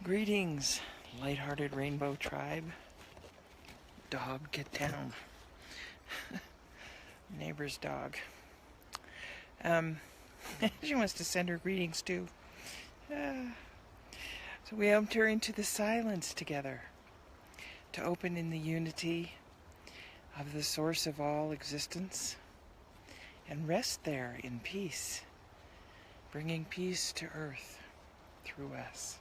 Greetings, lighthearted rainbow tribe. Dog, get down. Neighbor's dog. She wants to send her greetings too. So we enter into the silence together to open in the unity of the source of all existence and rest there in peace, bringing peace to earth through us.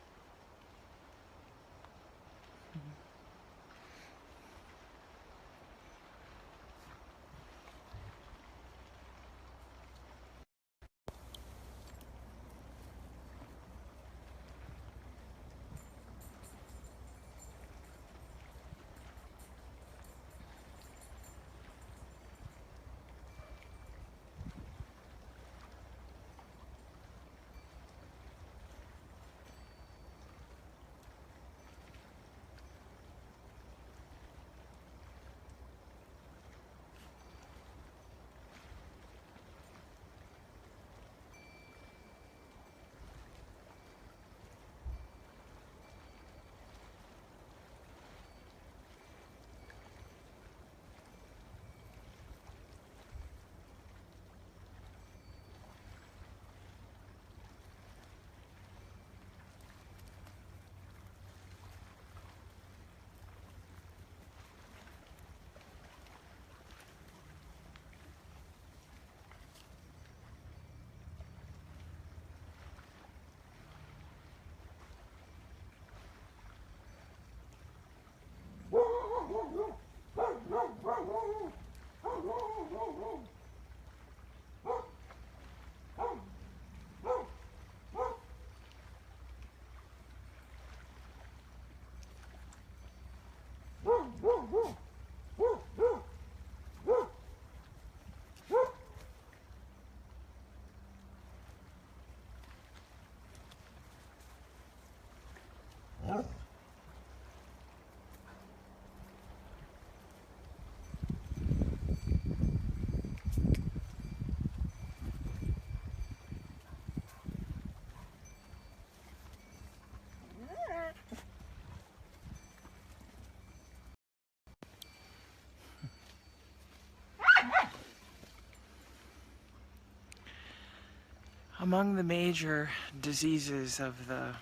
Among the major diseases of the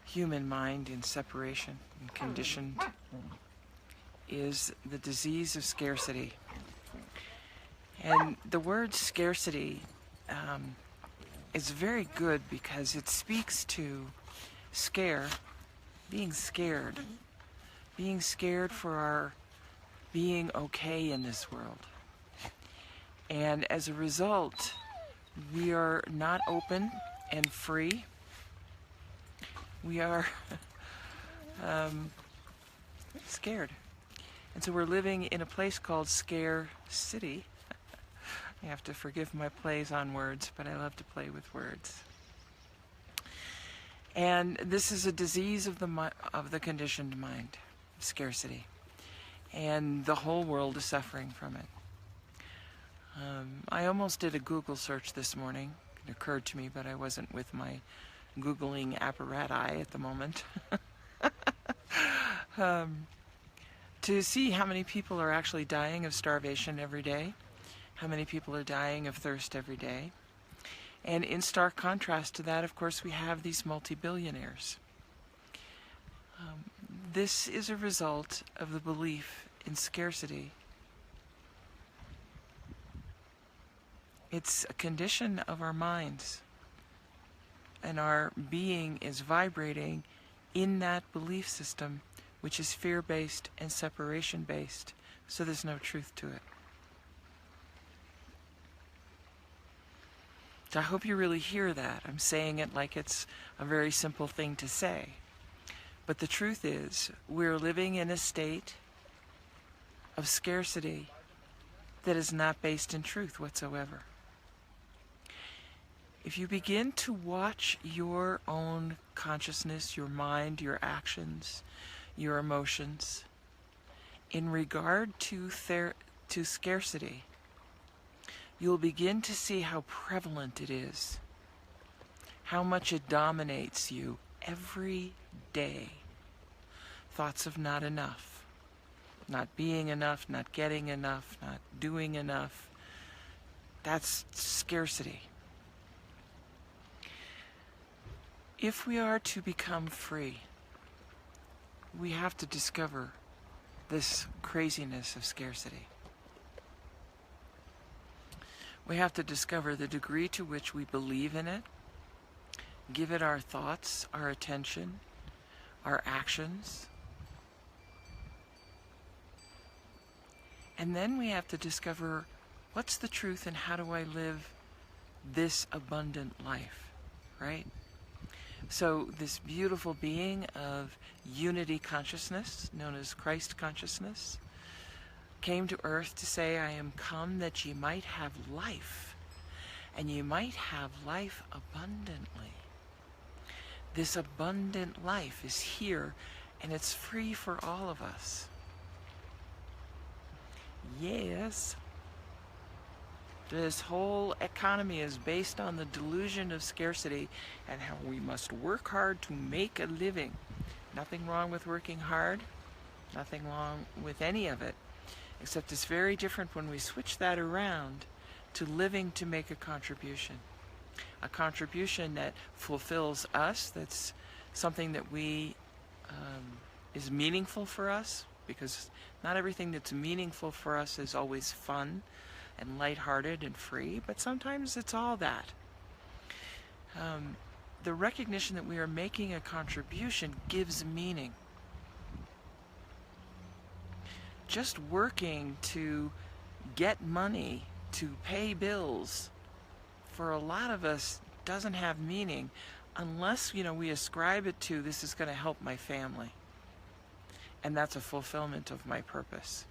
human mind in separation and conditioned is the disease of scarcity. And the word scarcity is very good because it speaks to being scared for our being okay in this world. And as a result, we are not open and free. We are scared. And so we're living in a place called Scarcity. You have to forgive my plays on words, but I love to play with words. And this is a disease of the conditioned mind, scarcity. And the whole world is suffering from it. I almost did a Google search this morning. It occurred to me, but I wasn't with my Googling apparatus at the moment. To see how many people are actually dying of starvation every day, how many people are dying of thirst every day. And in stark contrast to that, of course, we have these multi-billionaires. This is a result of the belief in scarcity. It's a condition of our minds, and our being is vibrating in that belief system, which is fear-based and separation-based, so there's no truth to it. So I hope you really hear that. I'm saying it like it's a very simple thing to say. But the truth is, we're living in a state of scarcity that is not based in truth whatsoever. If you begin to watch your own consciousness, your mind, your actions, your emotions, in regard to scarcity, you'll begin to see how prevalent it is, how much it dominates you every day. Thoughts of not enough, not being enough, not getting enough, not doing enough. That's scarcity. If we are to become free, we have to discover this craziness of scarcity. We have to discover the degree to which we believe in it, give it our thoughts, our attention, our actions. And then we have to discover what's the truth and how do I live this abundant life, right? So this beautiful being of unity consciousness, known as Christ consciousness, came to earth to say, I am come that ye might have life, and ye might have life abundantly. This abundant life is here, and it's free for all of us. Yes. This whole economy is based on the delusion of scarcity and how we must work hard to make a living. Nothing wrong with working hard, nothing wrong with any of it, except it's very different when we switch that around to living to make a contribution. A contribution that fulfills us, that's something that we is meaningful for us, because not everything that's meaningful for us is always fun and lighthearted and free, but sometimes it's all that. The recognition that we are making a contribution gives meaning. Just working to get money to pay bills, for a lot of us, doesn't have meaning unless, we ascribe it to, this is going to help my family. And that's a fulfillment of my purpose.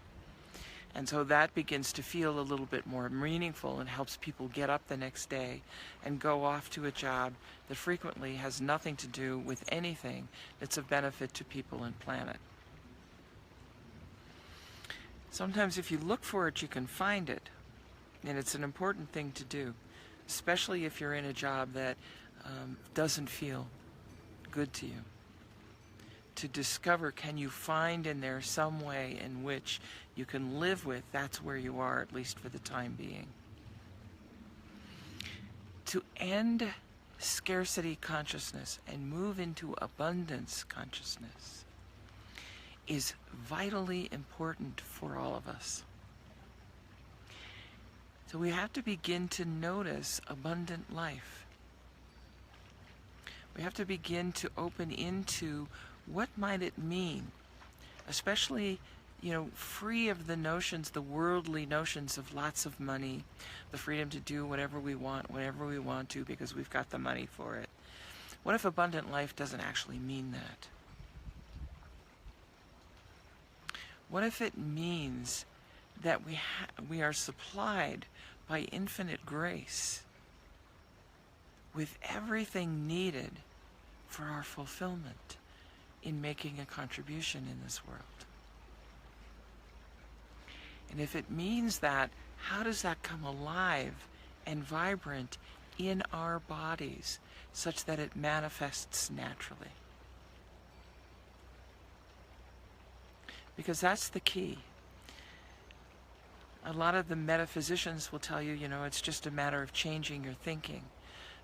And so that begins to feel a little bit more meaningful and helps people get up the next day and go off to a job that frequently has nothing to do with anything that's of benefit to people and planet. Sometimes if you look for it, you can find it. And it's an important thing to do, especially if you're in a job that doesn't feel good to you. To discover, can you find in there some way in which you can live with, that's where you are, at least for the time being. To end scarcity consciousness and move into abundance consciousness is vitally important for all of us. So we have to begin to notice abundant life. We have to begin to open into what might it mean, especially, free of the notions, the worldly notions of lots of money, the freedom to do whatever we want, whenever we want to, because we've got the money for it. What if abundant life doesn't actually mean that? What if it means that we are supplied by infinite grace with everything needed for our fulfillment in making a contribution in this world? And if it means that, how does that come alive and vibrant in our bodies such that it manifests naturally? Because that's the key. A lot of the metaphysicians will tell you, it's just a matter of changing your thinking.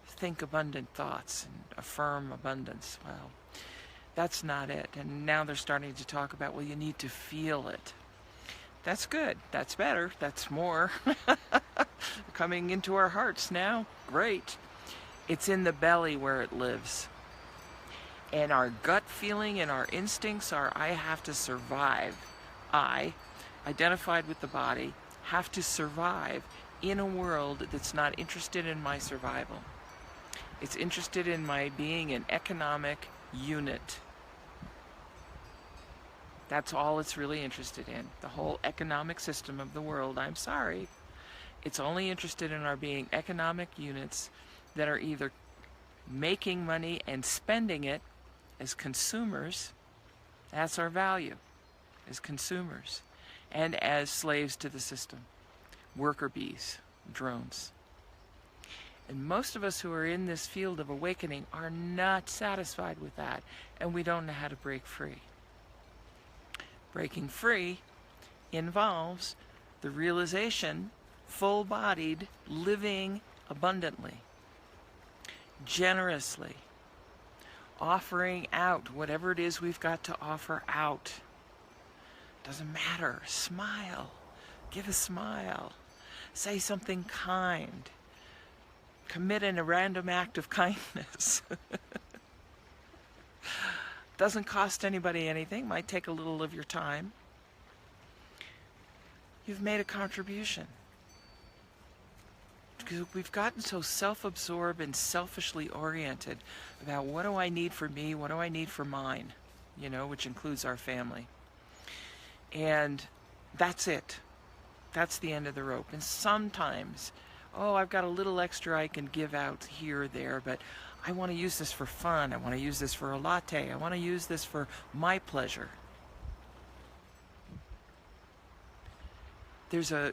Think abundant thoughts and affirm abundance. Well, that's not it. And now they're starting to talk about, you need to feel it. That's good. That's better. That's more. Coming into our hearts now. Great. It's in the belly where it lives. And our gut feeling and our instincts are, I have to survive. I, identified with the body, have to survive in a world that's not interested in my survival. It's interested in my being an economic unit. That's all it's really interested in. The whole economic system of the world, I'm sorry. It's only interested in our being economic units that are either making money and spending it as consumers. That's our value, as consumers, and as slaves to the system, worker bees, drones. And most of us who are in this field of awakening are not satisfied with that, and we don't know how to break free. Breaking free involves the realization, full-bodied, living abundantly, generously, offering out whatever it is we've got to offer out. Doesn't matter. Smile. Give a smile. Say something kind. Commit in a random act of kindness. Doesn't cost anybody anything. Might take a little of your time. You've made a contribution. Because we've gotten so self-absorbed and selfishly oriented about what do I need for me, what do I need for mine, you know, which includes our family. And that's it. That's the end of the rope. And sometimes, oh, I've got a little extra I can give out here or there, but I want to use this for fun. I want to use this for a latte. I want to use this for my pleasure. There's a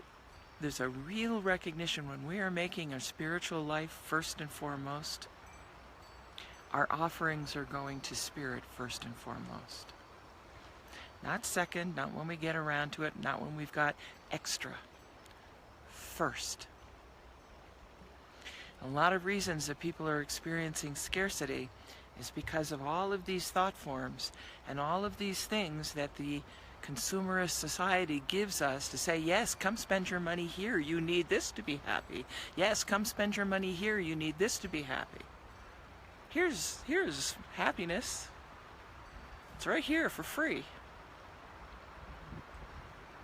real recognition when we are making our spiritual life first and foremost. Our offerings are going to spirit first and foremost. Not second, not when we get around to it, not when we've got extra. First. A lot of reasons that people are experiencing scarcity is because of all of these thought forms and all of these things that the consumerist society gives us to say, yes, come spend your money here, you need this to be happy. Yes, come spend your money here, you need this to be happy. Here's happiness. It's right here for free.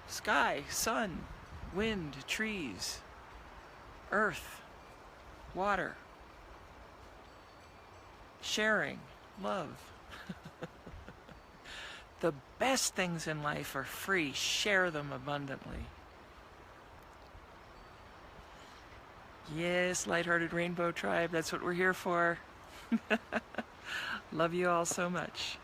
Sky, sun, wind, trees, earth, water, sharing, love. The best things in life are free. Share them abundantly. Yes, Lighthearted Rainbow Tribe, that's what we're here for. Love you all so much.